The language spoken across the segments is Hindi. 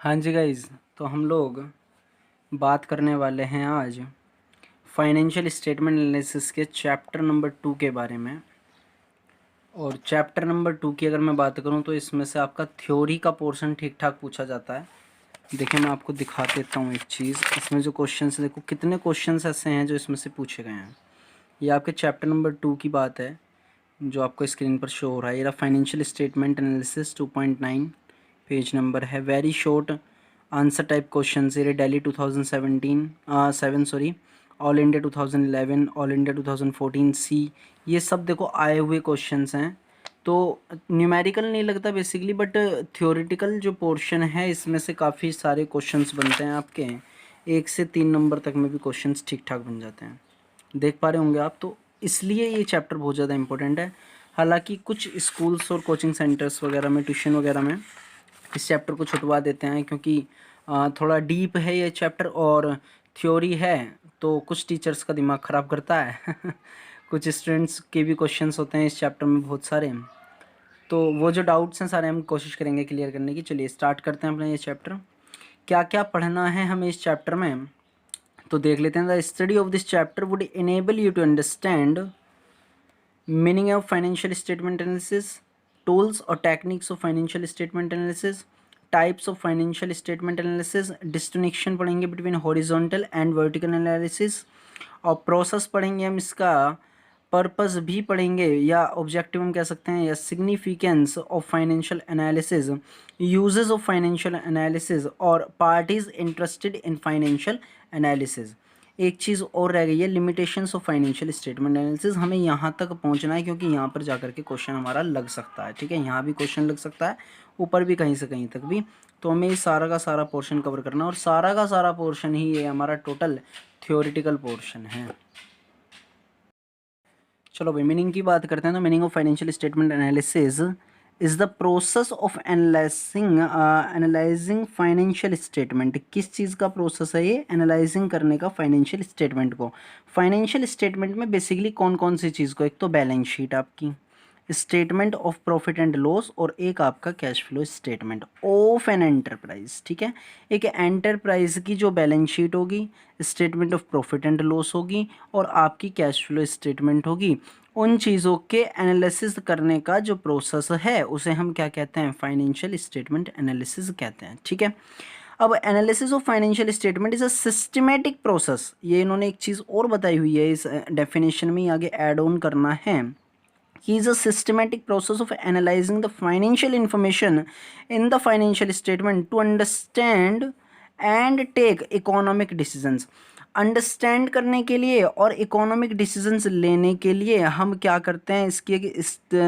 हाँ जी गाइज़, तो हम लोग बात करने वाले हैं आज फाइनेंशियल स्टेटमेंट एनालिसिस के चैप्टर नंबर 2 के बारे में। और चैप्टर नंबर 2 की अगर मैं बात करूं तो इसमें से आपका थ्योरी का पोर्शन ठीक ठाक पूछा जाता है। देखिए मैं आपको दिखा देता हूं एक चीज़। इसमें जो क्वेश्चंस देखो कितने क्वेश्चंस ऐसे हैं जो इसमें से पूछे गए हैं। ये आपके चैप्टर नंबर 2 की बात है जो आपको स्क्रीन पर शो हो रहा है। ये financial statement analysis 2.9 page number है। Very short answer type question ये Delhi 2017 7 sorry, all India 2011, all India 2014 C, ये सब देखो आए हुए क्वेश्चंस हैं। तो न्यूमेरिकल नहीं लगता बेसिकली, बट थ्योरेटिकल जो पोर्शन है इसमें से काफ़ी सारे क्वेश्चंस बनते हैं आपके 1 से 3 नंबर तक में भी क्वेश्चंस ठीक ठाक बन जाते हैं। देख पा रहे होंगे आप। तो इसलिए ये चैप्टर बहुत ज़्यादा इंपॉर्टेंट है। हालांकि कुछ स्कूल्स और कोचिंग सेंटर्स वगैरह में, ट्यूशन वगैरह में इस चैप्टर को छुटवा देते हैं क्योंकि थोड़ा डीप है ये चैप्टर और थ्योरी है, तो कुछ टीचर्स का दिमाग ख़राब करता है कुछ स्टूडेंट्स के भी क्वेश्चंस होते हैं इस चैप्टर में बहुत सारे। तो वो जो डाउट्स हैं सारे हम कोशिश करेंगे क्लियर करने की। चलिए स्टार्ट करते हैं अपना ये चैप्टर। क्या क्या पढ़ना है हमें इस चैप्टर में, तो देख लेते हैं। The study of this chapter would enable you to understand meaning of financial statement analysis, tools और techniques of financial statement analysis, types of financial statement analysis, distinction पढ़ेंगे between horizontal and vertical analysis, और प्रोसेस पढ़ेंगे हम इसका, पर्पस भी पढ़ेंगे या ऑब्जेक्टिव हम कह सकते हैं, या significance of financial analysis, uses of financial analysis और parties interested in financial analysis. एक चीज़ और रह गई है, limitations of financial statement analysis. हमें यहाँ तक पहुँचना है क्योंकि यहाँ पर जाकर के क्वेश्चन हमारा लग सकता है। ठीक है, यहाँ भी क्वेश्चन लग सकता है, ऊपर भी कहीं से कहीं तक भी। तो हमें ये सारा का सारा पोर्शन कवर करना है और सारा का सारा पोर्शन ही ये हमारा टोटल थ्योरेटिकल पोर्शन है। चलो भाई मीनिंग की बात करते हैं। तो meaning of financial statement analysis is the process of analysing financial statement. किस चीज़ का प्रोसेस है ये? एनालाइजिंग करने का फाइनेंशियल स्टेटमेंट को। फाइनेंशियल स्टेटमेंट में बेसिकली कौन कौन सी चीज़ को, एक तो बैलेंस शीट आपकी, statement of profit and loss, और एक आपका cash flow statement of an enterprise. ठीक है, एक एंटरप्राइज की जो बैलेंस शीट होगी, statement of profit and loss होगी, और आपकी कैश फ्लो स्टेटमेंट होगी। उन चीज़ों के एनालिसिस करने का जो प्रोसेस है उसे हम क्या कहते हैं? फाइनेंशियल स्टेटमेंट एनालिसिस कहते हैं। ठीक है, अब analysis of financial statement is a systematic process. ये इन्होंने एक चीज़ और बताई हुई है इस डेफिनेशन में, आगे ऐड ऑन करना है कि is a systematic process of analyzing the financial information in the financial statement to understand and take economic decisions। Understand करने के लिए और इकोनॉमिक डिसीजंस लेने के लिए हम क्या करते हैं? इसकी एक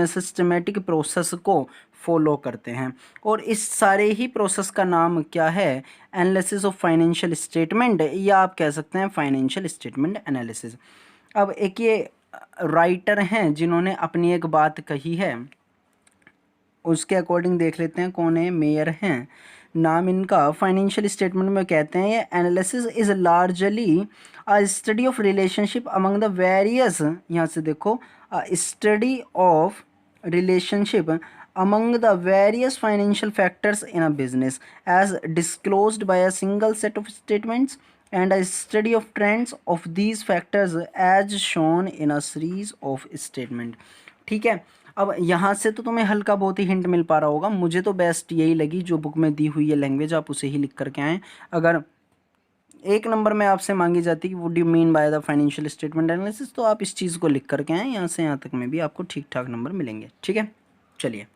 सिस्टमेटिक प्रोसेस को फॉलो करते हैं, और इस सारे ही प्रोसेस का नाम क्या है? एनालिसिस ऑफ फाइनेंशियल स्टेटमेंट, या आप कह सकते हैं फाइनेंशियल स्टेटमेंट एनालिसिस। अब एक ये राइटर हैं जिन्होंने अपनी एक बात कही है, उसके अकॉर्डिंग देख लेते हैं कौन है। मेयर हैं नाम इनका। फाइनेंशियल स्टेटमेंट में कहते हैं ये analysis is largely a study of relationship among the various, यहाँ से देखो, study of relationship among the various financial factors in a business as disclosed by a single set of statements and a study of trends of these factors as shown in a series of statement। ठीक है, अब यहाँ से तो तुम्हें हल्का बहुत ही हिंट मिल पा रहा होगा। मुझे तो बेस्ट यही लगी, जो बुक में दी हुई है लैंग्वेज आप उसे ही लिख करके आएँ। अगर एक नंबर में आपसे मांगी जाती है कि would you mean by the financial statement analysis, तो आप इस चीज़ को लिख करके आएँ, यहाँ से यहाँ तक में भी आपको ठीक ठाक नंबर मिलेंगे। ठीक है, चलिए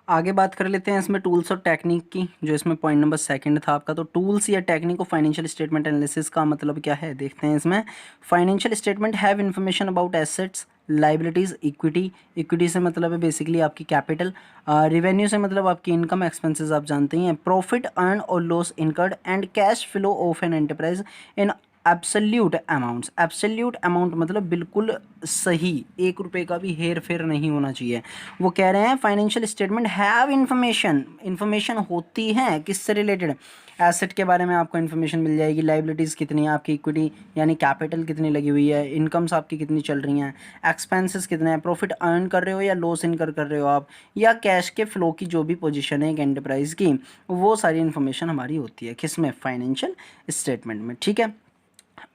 आगे बात कर लेते हैं इसमें टूल्स और टेक्निक की, जो इसमें पॉइंट नंबर 2 था आपका। तो टूल्स या technique of financial statement analysis का मतलब क्या है, देखते हैं इसमें। Financial statement have information about assets, liabilities, equity. Equity से मतलब है बेसिकली आपकी कैपिटल। रेवेन्यू से मतलब आपकी इनकम, एक्सपेंसेस आप जानते ही हैं। प्रॉफिट अर्न और loss incurred, and cash flow of an enterprise in absolute amounts. Absolute amount मतलब बिल्कुल सही, 1 रुपये का भी हेर फेर नहीं होना चाहिए। वो कह रहे हैं financial statement have information, information होती है किससे रिलेटेड? एसेट के बारे में आपको इन्फॉर्मेशन मिल जाएगी, लाइबिलिटीज़ कितनी है, आपकी इक्विटी यानी कैपिटल कितनी लगी हुई है, इनकम्स आपकी कितनी चल रही हैं, एक्सपेंसेस कितने हैं, प्रॉफिट अर्न कर रहे हो या लॉस इनकर कर रहे हो आप, या कैश के फ्लो की जो भी पोजीशन है एक एंटरप्राइज की, वो सारी इन्फॉर्मेशन हमारी होती है किस में, फाइनेंशियल स्टेटमेंट में। ठीक है,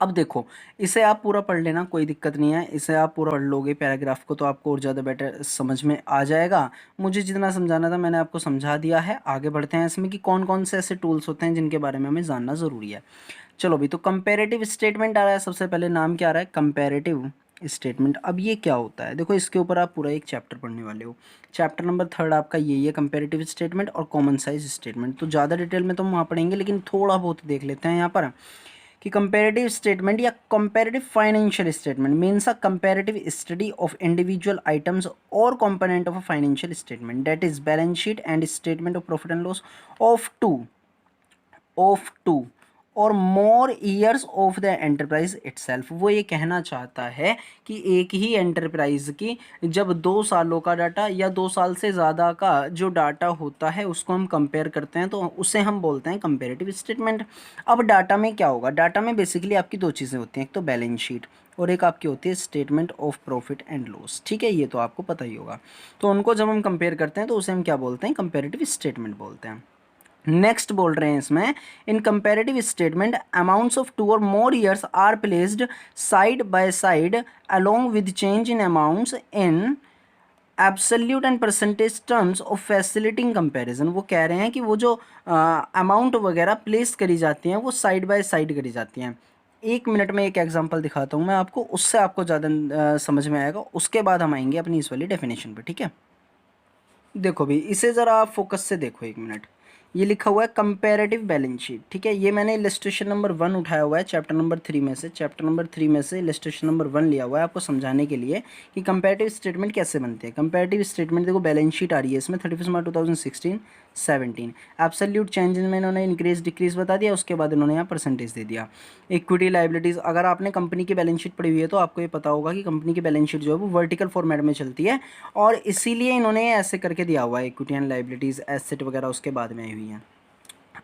अब देखो इसे आप पूरा पढ़ लेना, कोई दिक्कत नहीं है, इसे आप पूरा पढ़ लोगे पैराग्राफ को तो आपको और ज़्यादा बेटर समझ में आ जाएगा। मुझे जितना समझाना था मैंने आपको समझा दिया है। आगे बढ़ते हैं इसमें कि कौन कौन से ऐसे टूल्स होते हैं जिनके बारे में हमें जानना ज़रूरी है। चलो भी, तो कंपेरेटिव स्टेटमेंट आ रहा है सबसे पहले, नाम क्या आ रहा है, कंपेरेटिव स्टेटमेंट। अब ये क्या होता है, देखो इसके ऊपर आप पूरा एक चैप्टर पढ़ने वाले हो। चैप्टर नंबर 3 आपका यही है, कंपेरेटिव स्टेटमेंट और कॉमन साइज स्टेटमेंट। तो ज़्यादा डिटेल में तो हम वहाँ पढ़ेंगे, लेकिन थोड़ा बहुत देख लेते हैं यहाँ पर कि कंपैरेटिव स्टेटमेंट या comparative financial statement means a comparative study of individual items और component of a financial statement, that is balance sheet and statement of profit and loss of two और more years of the enterprise itself. वो ये कहना चाहता है कि एक ही एंटरप्राइज की जब 2 सालों का डाटा या 2 साल से ज़्यादा का जो डाटा होता है उसको हम कंपेयर करते हैं तो उसे हम बोलते हैं कंपेरेटिव स्टेटमेंट। अब डाटा में क्या होगा, डाटा में बेसिकली आपकी 2 चीज़ें होती हैं, एक तो बैलेंस शीट और एक आपकी होती है statement of profit and loss. ठीक है, ये तो आपको पता ही होगा। तो उनको जब हम कंपेयर करते हैं तो उसे हम क्या बोलते हैं, कंपेरेटिव स्टेटमेंट बोलते हैं। नेक्स्ट बोल रहे हैं इसमें, in comparative statement amounts of 2 or more years are placed side by side along with change in amounts in absolute and percentage terms of facilitating comparison. वो कह रहे हैं कि वो जो अमाउंट वगैरह प्लेस करी जाती हैं वो साइड बाय साइड करी जाती हैं। 1 मिनट में एक एग्जांपल दिखाता हूँ मैं आपको, उससे आपको ज़्यादा समझ में आएगा, उसके बाद हम आएंगे अपनी इस वाली डेफिनेशन पे। ठीक है, देखो भी इसे ज़रा आप फोकस से देखो 1 मिनट। ये लिखा हुआ है कंपैरेटिव बैलेंस शीट। ठीक है, ये मैंने इलस्ट्रेशन नंबर 1 उठाया हुआ है चैप्टर नंबर 3 में से। चैप्टर नंबर 3 में से इलस्ट्रेशन नंबर 1 लिया हुआ है आपको समझाने के लिए कि कंपैरेटिव स्टेटमेंट कैसे बनते हैं। कंपैरेटिव स्टेटमेंट देखो, बैलेंस शीट आ रही है इसमें 31 मार्च 2016-17। एब्सोल्यूट चेंज में इन्होंने इंक्रीज डिक्रीज बता दिया, उसके बाद इन्होंने यहाँ परसेंटेज दे दिया। इक्विटी लाइबिलिटीज़, अगर आपने कंपनी की बैलेंस शीट पढ़ी हुई है तो आपको ये पता होगा कि कंपनी की बैलेंस शीट जो है वो वर्टिकल फॉर्मेट में चलती है और इसीलिए इन्होंने ऐसे करके दिया हुआ है, इक्विटी एंड लाइबिलिटीज़ एसेट वगैरह उसके बाद में आई हुई हैं।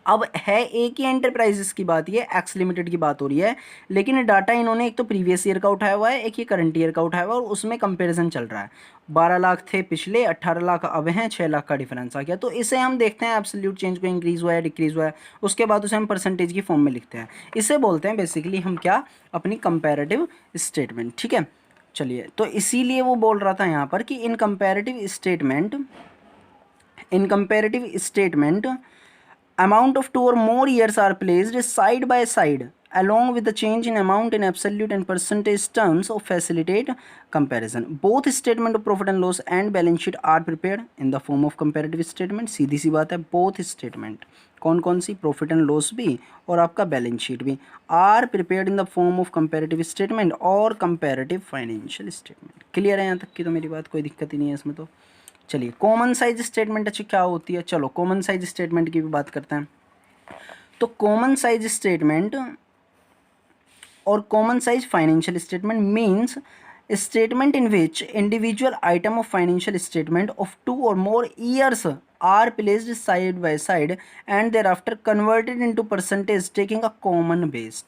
अब है एक ही एंटरप्राइजेस की बात, ये एक्स लिमिटेड की बात हो रही है, लेकिन डाटा इन्होंने एक तो प्रीवियस ईयर का उठाया हुआ है, एक ये करंट ईयर का उठाया हुआ है और उसमें कंपैरिजन चल रहा है। 12 लाख थे पिछले, 18 लाख अब हैं, 6 लाख का डिफरेंस आ गया। तो इसे हम देखते हैं एब्सोल्यूट चेंज को, इंक्रीज हुआ है डिक्रीज हुआ है, उसके बाद उसे हम परसेंटेज की फॉर्म में लिखते हैं। इसे बोलते हैं बेसिकली हम क्या, अपनी कंपेरेटिव स्टेटमेंट। ठीक है, चलिए, तो इसीलिए वो बोल रहा था यहाँ पर कि इन comparative statement amount of 2 or more years are placed side by side along with the change in amount in absolute and percentage terms of facilitate comparison. Both statement of profit and loss and balance sheet are prepared in the form of comparative statement. सीधी सी बात है, both statement कौन कौन सी, प्रॉफिट एंड लॉस भी और आपका बैलेंस शीट भी, are prepared in the form of comparative statement और कंपेरेटिव फाइनेंशियल स्टेटमेंट। क्लियर है यहाँ तक की तो मेरी बात, कोई दिक्कत ही नहीं है इसमें तो। चलिए, कॉमन साइज स्टेटमेंट अच्छी क्या होती है, चलो कॉमन साइज स्टेटमेंट की भी बात करते हैं। तो कॉमन साइज स्टेटमेंट और common size financial statement means statement in which individual item of financial statement of 2 or more years are placed side by side and thereafter converted into percentage taking a common base।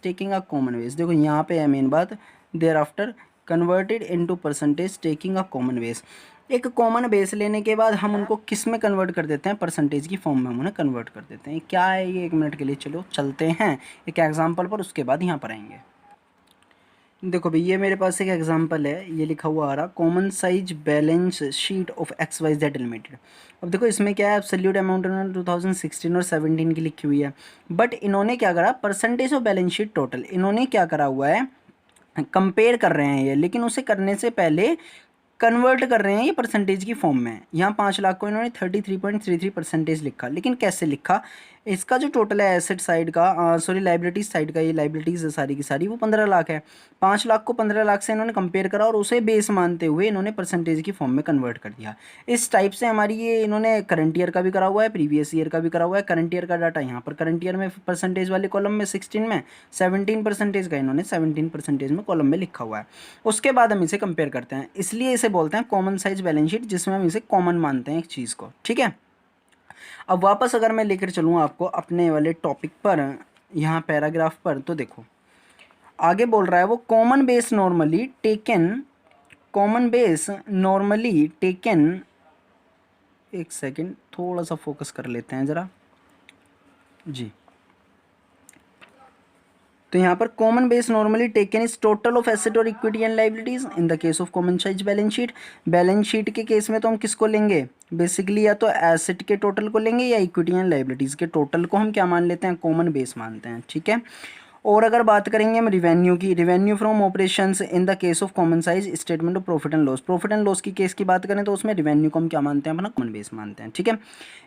देखो यहाँ पे है मेन बात, thereafter converted into percentage taking a common base। एक कॉमन बेस लेने के बाद हम उनको किस में कन्वर्ट कर देते हैं, परसेंटेज की फॉर्म में हम उन्हें कन्वर्ट कर देते हैं। क्या है ये, 1 मिनट के लिए चलो चलते हैं एक एग्जांपल पर, उसके बाद यहाँ पर आएंगे। देखो भाई, ये मेरे पास एक एग्जांपल है, ये लिखा हुआ आ रहा common size balance sheet of XYZ limited. अब देखो इसमें क्या है, एब्सोल्यूट अमाउंट उन्होंने 2016 और 17 की लिखी हुई है, बट इन्होंने क्या करा, percentage of balance sheet total इन्होंने क्या करा हुआ है, कंपेयर कर रहे हैं ये, लेकिन उसे करने से पहले कन्वर्ट कर रहे हैं ये परसेंटेज की फॉर्म में। यहाँ 5 लाख को इन्होंने 33.33% लिखा, लेकिन कैसे लिखा, इसका जो टोटल है एसेट साइड का, सॉरी लाइबिलिटीज साइड का, ये लाइबिलिटीज है सारी की सारी, वो 15 लाख है। 5 लाख को 15 लाख से इन्होंने कंपेयर करा और उसे बेस मानते हुए इन्होंने परसेंटेज की फॉर्म में कन्वर्ट कर दिया। इस टाइप से हमारी ये इन्होंने करंट ईयर का भी करा हुआ है, प्रीवियस ईयर का भी करा हुआ है। करंट ईयर का डाटा यहाँ पर करंट ईयर में परसेंटेज वाले कॉलम में 16 में, 17% का इन्होंने 17% में कॉलम में लिखा हुआ है। उसके बाद हम इसे कंपेयर करते हैं, इसलिए इसे बोलते हैं कॉमन साइज बैलेंस शीट, जिसमें हम इसे कॉमन मानते हैं एक चीज़ को। ठीक है, अब वापस अगर मैं लेकर चलूँ आपको अपने वाले टॉपिक पर, यहाँ पैराग्राफ पर, तो देखो आगे बोल रहा है वो कॉमन बेस नॉर्मली टेकन, एक सेकेंड थोड़ा सा फोकस कर लेते हैं ज़रा जी। तो यहाँ पर common base normally taken is total of asset और equity and liabilities in the case of common size balance sheet के केस में तो हम किसको लेंगे बेसिकली, या तो एसेट के टोटल को लेंगे या इक्विटी एंड लाइबिलिटीज के टोटल को हम क्या मान लेते हैं, कॉमन बेस मानते हैं, ठीक है। और अगर बात करेंगे हम रिवेन्यू की, revenue from operations in the case of common size statement of profit and loss की केस की बात करें तो उसमें रिवेन्यू को हम क्या मानते हैं, अपना कॉमन बेस मानते हैं, ठीक है।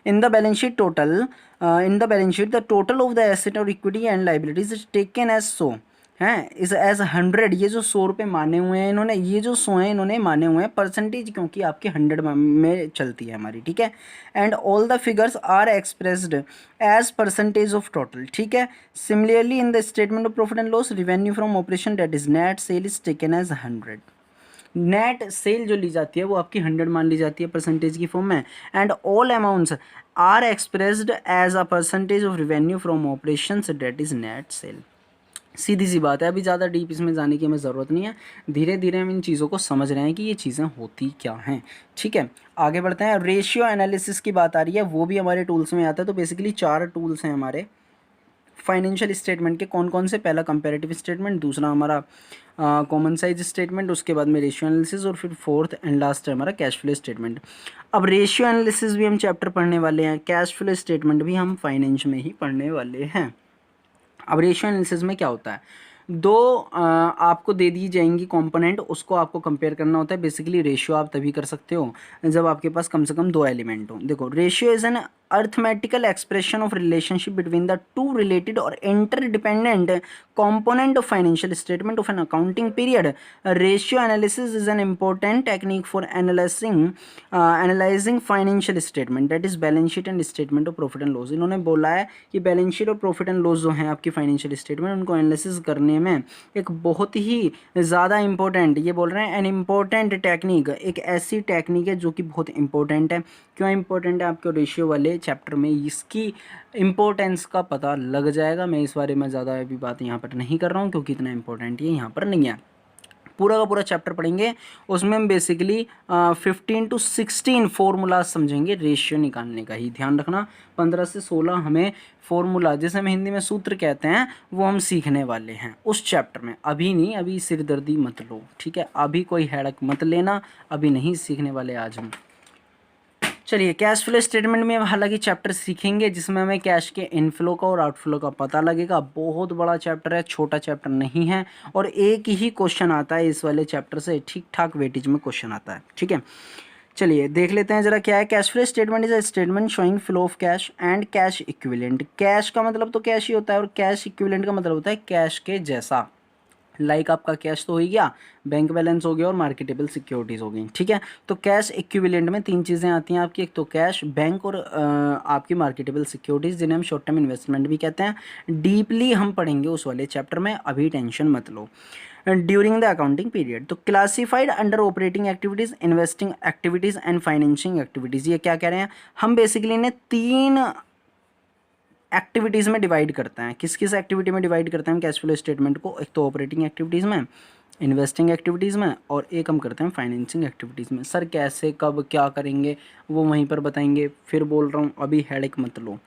In the balance sheet the total of the asset और equity and liabilities is taken as सो हैं, इज एज 100। ये जो 100 रुपये माने हुए हैं इन्होंने, ये जो 100 हैं इन्होंने माने हुए हैं परसेंटेज, क्योंकि आपके 100 में चलती है हमारी, ठीक है। And all the figures are expressed as percentage of total, ठीक है। Similarly in the statement of profit and loss revenue from operation that is net sale is taken as 100। Net sale जो ली जाती है वो आपकी 100 मान ली जाती है परसेंटेज की फॉर्म में। And all amounts are expressed as a percentage of revenue from operations that is net sale. सीधी सी बात है, अभी ज़्यादा डीप इसमें जाने की हमें ज़रूरत नहीं है, धीरे धीरे हम इन चीज़ों को समझ रहे हैं कि ये चीज़ें होती क्या हैं, ठीक है। आगे बढ़ते हैं, रेशियो एनालिसिस की बात आ रही है, वो भी हमारे टूल्स में आता है। तो बेसिकली 4 टूल्स हैं हमारे फाइनेंशियल स्टेटमेंट के, कौन कौन से, पहला कंपैरेटिव स्टेटमेंट, दूसरा हमारा कॉमन साइज स्टेटमेंट, उसके बाद में रेशियो एनालिसिस, और फिर फोर्थ एंड लास्ट है हमारा कैश फ्लो स्टेटमेंट। अब रेशियो एनालिसिस भी हम चैप्टर पढ़ने वाले हैं, कैश फ्लो स्टेटमेंट भी हम फाइनेंस में ही पढ़ने वाले हैं। अब रेशियो एनालिसिस में क्या होता है, दो आपको दे दी जाएंगी कंपोनेंट, उसको आपको कंपेयर करना होता है। बेसिकली रेशियो आप तभी कर सकते हो जब आपके पास कम से कम 2 एलिमेंट हो। देखो, ratio is an arithmetical expression of relationship between the 2 related और interdependent component of financial statement of an accounting period. Ratio analysis is an important technique for analyzing financial statement, that is balance sheet and statement of profit and loss. इन्होंने बोला है कि बैलेंस शीट और प्रॉफिट एंड लॉस जो हैं आपकी फाइनेंशियल स्टेटमेंट, उनको एनालिसिस करने में एक बहुत ही ज़्यादा इंपॉर्टेंट, ये बोल रहे हैं एन इम्पोर्टेंट टेक्निक, एक ऐसी टेक्निक है जो कि बहुत इंपॉर्टेंट है। क्यों इंपॉर्टेंट है, आपको रेशियो वाले चैप्टर में इसकी इम्पोर्टेंस का पता लग जाएगा। मैं इस बारे में ज़्यादा अभी बात यहाँ पर नहीं कर रहा हूँ क्योंकि इतना इंपॉर्टेंट ये यहाँ पर नहीं है। पूरा का पूरा चैप्टर पढ़ेंगे, उसमें हम बेसिकली 15 to 16 फॉर्मूला समझेंगे रेशियो निकालने का ही। ध्यान रखना 15 से 16 हमें फॉर्मूला, जैसे हम हिंदी में सूत्र कहते हैं, वो हम सीखने वाले हैं उस चैप्टर में। अभी नहीं, अभी सिरदर्दी मत लो, ठीक है, अभी कोई हेडक मत लेना, अभी नहीं सीखने वाले आज हम। चलिए, कैश फ्लो स्टेटमेंट में हालांकि चैप्टर सीखेंगे जिसमें हमें कैश के इनफ्लो का और आउटफ्लो का पता लगेगा। बहुत बड़ा चैप्टर है, छोटा चैप्टर नहीं है, और एक ही क्वेश्चन आता है इस वाले चैप्टर से, ठीक ठाक वेटेज में क्वेश्चन आता है, ठीक है। चलिए देख लेते हैं जरा क्या है। Cash flow statement is a statement showing flow of cash and cash equivalent. Cash का मतलब तो कैश ही होता है, और कैश इक्विवेलेंट का मतलब होता है कैश के जैसा। लाइक आपका कैश तो हो गया, बैंक बैलेंस हो गया, और मार्केटेबल सिक्योरिटीज़ हो गई, ठीक है। तो कैश इक्विवेलेंट में 3 चीज़ें आती हैं आपकी, एक तो कैश, बैंक, और आपकी मार्केटेबल सिक्योरिटीज़, जिन्हें हम शॉर्ट टर्म इन्वेस्टमेंट भी कहते हैं। डीपली हम पढ़ेंगे उस वाले चैप्टर में, अभी टेंशन मत लो। ड्यूरिंग द अकाउंटिंग पीरियड, तो classified under operating activities, investing activities and financing activities. ये क्या कह रहे हैं, हम बेसिकली इन्हें 3 एक्टिविटीज़ में डिवाइड करते हैं। किस किस एक्टिविटी में डिवाइड करते हैं हम कैश फ्लो स्टेटमेंट को, एक तो ऑपरेटिंग एक्टिविटीज़ में, इन्वेस्टिंग एक्टिविटीज़ में, और एक हम करते हैं फाइनेंसिंग एक्टिविटीज़ में। सर कैसे, कब, क्या करेंगे, वो वहीं पर बताएंगे। फिर बोल रहा हूँ, अभी हेडेक मत लो।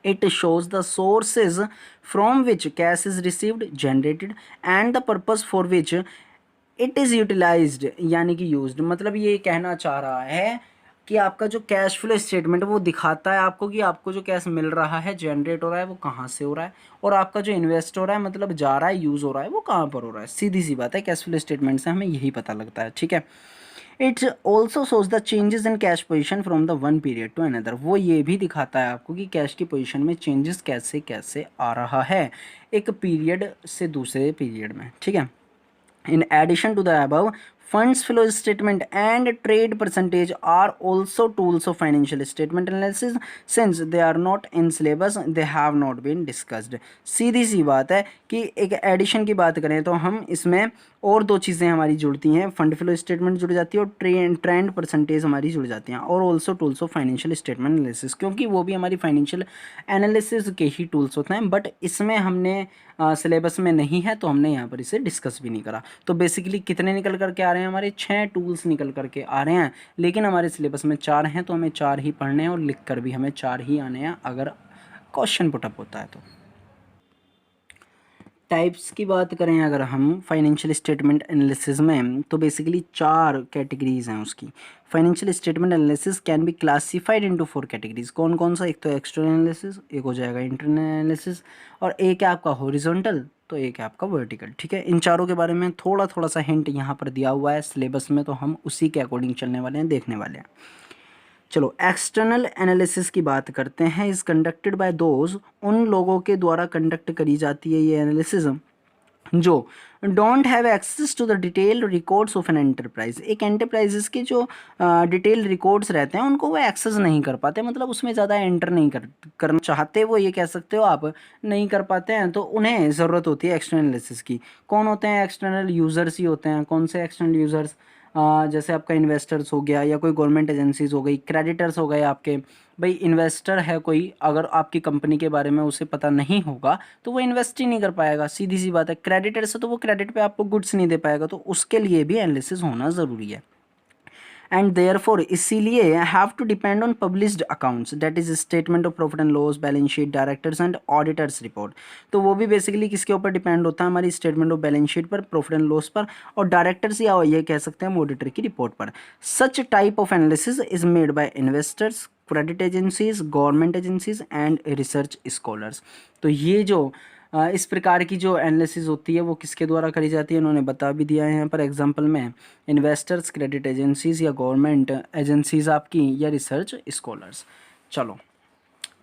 It shows the sources from which cash is received, generated, and the purpose for which it is utilized, यानी कि used। मतलब ये कहना चाह रहा है कि आपका जो कैश फ्लो स्टेटमेंट वो दिखाता है आपको कि आपको जो कैश मिल रहा है, जनरेट हो रहा है, वो कहाँ से हो रहा है, और आपका जो इन्वेस्ट हो रहा है, मतलब जा रहा है, यूज़ हो रहा है, वो कहाँ पर हो रहा है। सीधी सी बात है, कैश फ्लो स्टेटमेंट से हमें यही पता लगता है, ठीक है। It's also shows the changes in cash position from the one period to another. वो ये भी दिखाता है आपको कि कैश की पोजीशन में चेंजेस कैसे कैसे आ रहा है एक पीरियड से दूसरे पीरियड में, ठीक है। In addition to the above, funds flow statement and trade percentage are also tools of financial statement analysis. Since they are not in syllabus, they have not been discussed. सीधी सी बात है कि एक एडिशन की बात करें तो हम इसमें और दो चीज़ें हमारी जुड़ती हैं, फंड फ्लो स्टेटमेंट जुड़ जाती है और ट्रेंड परसेंटेज हमारी जुड़ जाती हैं, और also tools of financial statement analysis, क्योंकि वो भी हमारी फाइनेंशियल एनालिसिस के ही टूल्स होते हैं, बट इसमें हमने सिलेबस में नहीं है तो हमने यहाँ पर इसे डिस्कस भी नहीं करा। तो बेसिकली कितने निकल करके आ रहे हैं, हमारे 6 टूल्स निकल करके आ रहे हैं, लेकिन हमारे सिलेबस में 4 हैं, तो हमें 4 ही पढ़ने हैं और लिख कर भी हमें 4 ही आने हैं अगर क्वेश्चन पुटअप होता है तो। टाइप्स की बात करें अगर हम फाइनेंशियल स्टेटमेंट एनालिसिस में, तो बेसिकली 4 कैटेगरीज हैं उसकी। Financial statement analysis can be classified into 4 categories. कौन कौन सा? एक तो एक्सटर्नल एनालिसिस, एक हो जाएगा इंटरनल एनालिसिस, और एक है आपका हॉरिजॉन्टल, तो एक है आपका वर्टिकल। ठीक है, इन चारों के बारे में थोड़ा थोड़ा सा हिंट यहाँ पर दिया हुआ है सिलेबस में, तो हम उसी के अकॉर्डिंग चलने वाले हैं, देखने वाले हैं। चलो एक्सटर्नल एनालिसिस की बात करते हैं। इज़ कंडक्टेड बाय दोज, उन लोगों के द्वारा कंडक्ट करी जाती है ये एनालिसिस जो don't have access to the detail records of an enterprise. एक एंटरप्राइजेस के जो डिटेल रिकॉर्ड्स रहते हैं उनको वो एक्सेस नहीं कर पाते, मतलब उसमें ज़्यादा एंटर नहीं करना चाहते, वो ये कह सकते हो आप, नहीं कर पाते हैं, तो उन्हें ज़रूरत होती है एक्सटर्नल एनालिसिस की। कौन होते हैं? एक्सटर्नल यूज़र्स ही होते हैं। कौन से एक्सटर्नल यूज़र्स? जैसे आपका इन्वेस्टर्स हो गया, या कोई गवर्नमेंट एजेंसीज हो गई, क्रेडिटर्स हो गए आपके। भाई इन्वेस्टर है कोई, अगर आपकी कंपनी के बारे में उसे पता नहीं होगा तो वो इन्वेस्ट ही नहीं कर पाएगा, सीधी सी बात है। क्रेडिटर से तो वो क्रेडिट पे आपको गुड्स नहीं दे पाएगा, तो उसके लिए भी एनालिसिस होना ज़रूरी है। एंड देयरफॉर इसीलिए have to depend on published accounts, that is statement of profit and loss, balance sheet, directors and auditors report. तो वो भी बेसिकली किसके ऊपर डिपेंड होता है? हमारी स्टेटमेंट ऑफ बैलेंस शीट पर, प्रॉफिट एंड लॉस पर, और डायरेक्टर्स या ये कह सकते हैं ऑडिटर की रिपोर्ट पर। Such type of analysis is made by investors, credit agencies, government agencies and research scholars. तो ये जो इस प्रकार की जो एनालिसिस होती है वो किसके द्वारा करी जाती है, उन्होंने बता भी दिया है यहाँ पर एग्जांपल में, इन्वेस्टर्स, क्रेडिट एजेंसीज या गवर्नमेंट एजेंसीज आपकी, या रिसर्च स्कॉलर्स। चलो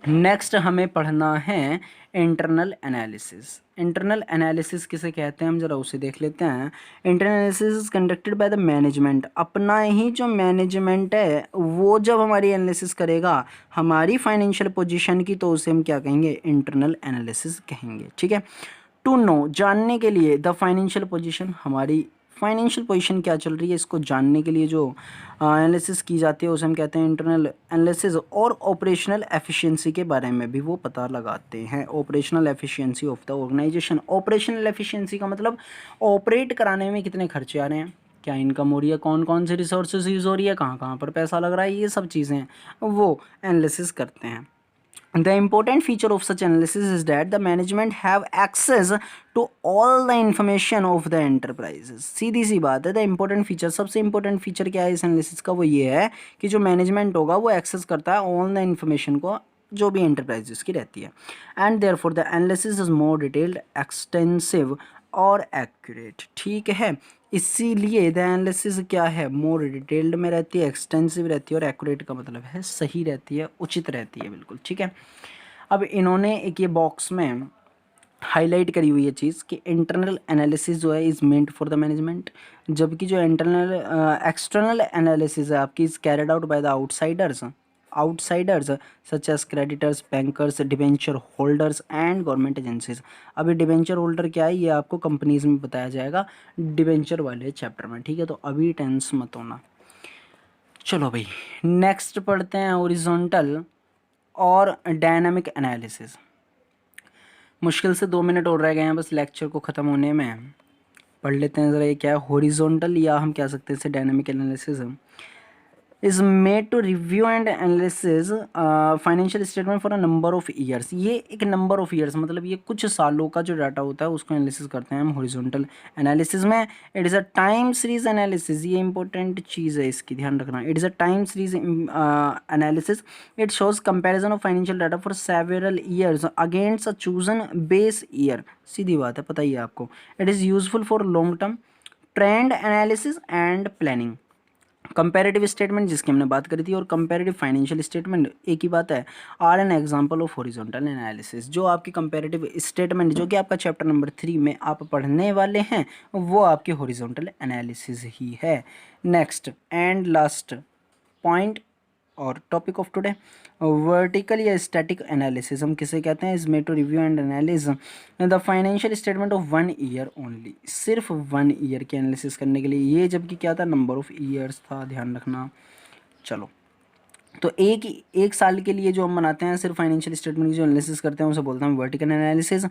नेक्स्ट हमें पढ़ना है इंटरनल एनालिसिस। इंटरनल एनालिसिस किसे कहते हैं हम जरा उसे देख लेते हैं। Internal analysis is conducted by the management, अपना ही जो मैनेजमेंट है वो जब हमारी एनालिसिस करेगा हमारी फाइनेंशियल पोजीशन की, तो उसे हम क्या कहेंगे? इंटरनल एनालिसिस कहेंगे। ठीक है, टू नो, जानने के लिए, द फाइनेंशियल पोजीशन, हमारी फाइनेंशियल पोजीशन क्या चल रही है इसको जानने के लिए जो एनालिसिस की जाती है उसे हम कहते हैं इंटरनल एनालिसिस। और ऑपरेशनल एफिशिएंसी के बारे में भी वो पता लगाते हैं, operational efficiency of the organization. Operational efficiency का मतलब ऑपरेट कराने में कितने खर्चे आ रहे हैं, क्या इनकम हो रही है, कौन कौन से रिसोर्सेज यूज़ हो रही है, कहाँ कहाँ पर पैसा लग रहा है, ये सब चीज़ें वो एनालिसिस करते हैं। The important feature of such analysis is that the management have access to all the information of the enterprises। सीधी सी बात है, द इम्पोर्टेंट फीचर, सबसे इम्पोर्टेंट फीचर क्या है इस एनालिसिस का? वो ये है कि जो मैनेजमेंट होगा वो एक्सेस करता है ऑल द इन्फॉर्मेशन को जो भी एंटरप्राइजेस की रहती है। And therefore the analysis is more detailed, extensive और एक्यूरेट। ठीक है, इसीलिए द एनालिसिस क्या है? मोर डिटेल्ड में रहती है, एक्सटेंसिव रहती है, और एक्यूरेट का मतलब है सही रहती है, उचित रहती है, बिल्कुल। ठीक है, अब इन्होंने एक ये बॉक्स में हाईलाइट करी हुई है चीज़ कि इंटरनल एनालिसिस जो है is meant for the management, जबकि जो इंटरनल एक्सटर्नल एनालिसिस है आपकी is carried out by the outsiders such as creditors, bankers, debenture holders and government agencies. अभी डिबेंचर होल्डर क्या है ये आपको कंपनीज में बताया जाएगा डिबेंचर वाले चैप्टर में। ठीक है, तो अभी टेंस मत होना। चलो भाई नेक्स्ट पढ़ते हैं हॉरिजॉन्टल और डायनामिक एनालिसिस। मुश्किल से 2 मिनट और रह गए हैं बस लेक्चर को ख़त्म होने में। पढ़ लेते हैं ज़रा ये क्या है। हॉरिजॉन्टल या हम कह सकते हैं इसे dynamic analysis is made to review and analysis financial statement for a number of years. ये एक नंबर ऑफ ईयर्स मतलब ये कुछ सालों का जो डाटा होता है उसको एनालिसिस करते हैं हम हॉरिजॉन्टल एनालिसिस में। It is a time series analysis, ये इंपॉर्टेंट चीज़ है इसकी ध्यान रखना। It is a time series analysis. It shows comparison of financial data for several years against a chosen base year. सीधी बात है, पता ही है आपको। It is useful for long term trend analysis and planning. Comparative statement जिसकी हमने बात करी थी और कंपैरेटिव फाइनेंशियल स्टेटमेंट एक ही बात है, are an example of horizontal analysis. जो आपकी कंपैरेटिव स्टेटमेंट जो कि आपका चैप्टर नंबर 3 में आप पढ़ने वाले हैं वो आपकी हॉरिजॉन्टल एनालिसिस ही है। नेक्स्ट एंड लास्ट पॉइंट और टॉपिक ऑफ टुडे वर्टिकल या स्टैटिक एनालिसिस हम किसे कहते हैं, is made to review and analyse the financial statement of 1 year only, सिर्फ 1 ईयर की एनालिसिस करने के लिए। ये जबकि क्या था, नंबर ऑफ ईयर्स था, ध्यान रखना। चलो, तो एक साल के लिए जो हम बनाते हैं सिर्फ फाइनेंशियल स्टेटमेंट की जो एनालिसिस करते हैं उसे बोलते हैं वर्टिकल एनालिसिस।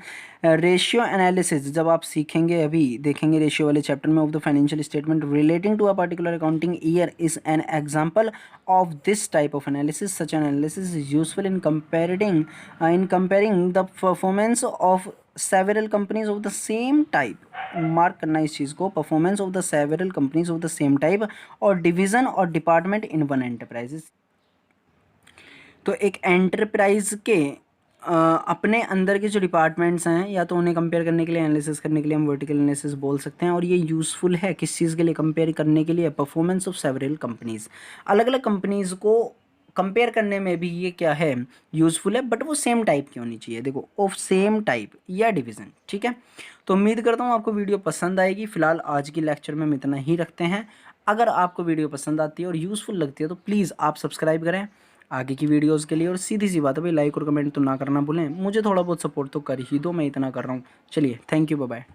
रेशियो एनालिसिस जब आप सीखेंगे, अभी देखेंगे रेशियो वाले चैप्टर में, of the financial statement relating to a particular accounting year is an example of this type of analysis. Such analysis is useful in comparing the performance of several companies of the same type. Mark करना इस चीज़ को, performance of the several companies of the same type और डिवीजन और डिपार्टमेंट इन वन एंटरप्राइजेस। तो एक एंटरप्राइज के अपने अंदर के जो डिपार्टमेंट्स हैं, या तो उन्हें कंपेयर करने के लिए, एनालिसिस करने के लिए हम वर्टिकल एनालिसिस बोल सकते हैं। और ये यूज़फुल है किस चीज़ के लिए, कंपेयर करने के लिए, परफॉर्मेंस ऑफ सेवरल कंपनीज़, अलग अलग कंपनीज़ को कंपेयर करने में भी ये क्या है, यूज़फुल है। बट वो सेम टाइप की होनी चाहिए, देखो, ऑफ सेम टाइप या डिवीज़न, ठीक है। तो उम्मीद करता हूँ आपको वीडियो पसंद आएगी। फिलहाल आज की लेक्चर में हम इतना ही रखते हैं। अगर आपको वीडियो पसंद आती है और यूज़फुल लगती है तो प्लीज़ आप सब्सक्राइब करें आगे की वीडियोस के लिए। और सीधी सी बात है भाई, लाइक और कमेंट तो ना करना भूलें। मुझे थोड़ा बहुत सपोर्ट तो कर ही दो, मैं इतना कर रहा हूँ। चलिए, थैंक यू, बाय बाय।